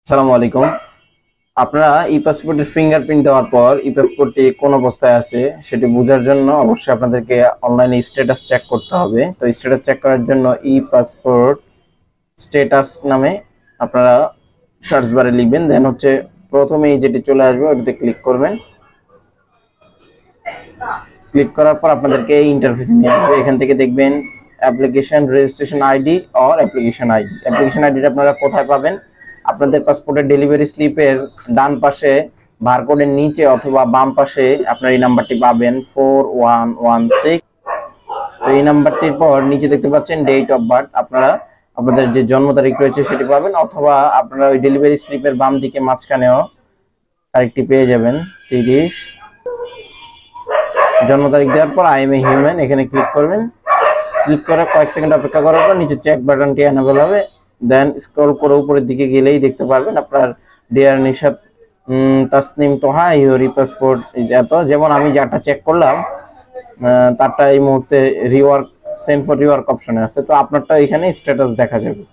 আসসালামু আলাইকুম। আপনারা ই পাসপোর্টের ফিঙ্গারপ্রিন্ট দেওয়ার পর ই পাসপোর্টটি কোন অবস্থায় আছে সেটি বোঝার জন্য অবশ্যই আপনাদেরকে অনলাইনে স্ট্যাটাস চেক করতে হবে। তো স্ট্যাটাস চেক করার জন্য ই পাসপোর্ট স্ট্যাটাস নামে আপনারা সার্চ বারে লিখবেন, দেন হচ্ছে প্রথমেই যেটি চলে আসবে ওটাতে ক্লিক করবেন। ক্লিক করার পর আপনাদেরকে এই ইন্টারফেসে নিয়ে আসবে। এখান থেকে দেখবেন application registration ID or application ID. Application আইডিটা আপনারা কোথায় পাবেন? আপনাদের পাসপোর্টের ডেলিভারি স্লিপের ডান পাশে বারকোডের নিচে অথবা বাম পাশে আপনার এই নাম্বারটি পাবেন 4116। তো এই নাম্বারটির পর নিচে দেখতে পাচ্ছেন ডেট অফ বার্থ, আপনারা আপনাদের যে জন্ম তারিখ রয়েছে সেটি পাবেন, অথবা আপনারা ওই ডেলিভারি স্লিপের বাম দিকে মাঝখানেও তারিখটি পেয়ে যাবেন 30। জন্ম তারিখ দেওয়ার পর আই এম এ হিউম্যান এখানে ক্লিক করবেন। ক্লিক করে কয়েক সেকেন্ড অপেক্ষা করার পর নিচে চেক বাটনটি এনেবল হবে। দেন স্ক্রল করে উপরের দিকে গেলেই দেখতে পারবেন আপনার dear Nishat Tasnim Toha your e passport is এত। যেমন আমি যাটা চেক করলাম তারটা এই মুহূর্তে রিওয়ার্ক সেন্ড ফর রিওয়ার্ক অপশনে আছে, তো আপনারটা এখানে স্ট্যাটাস দেখা যাবে।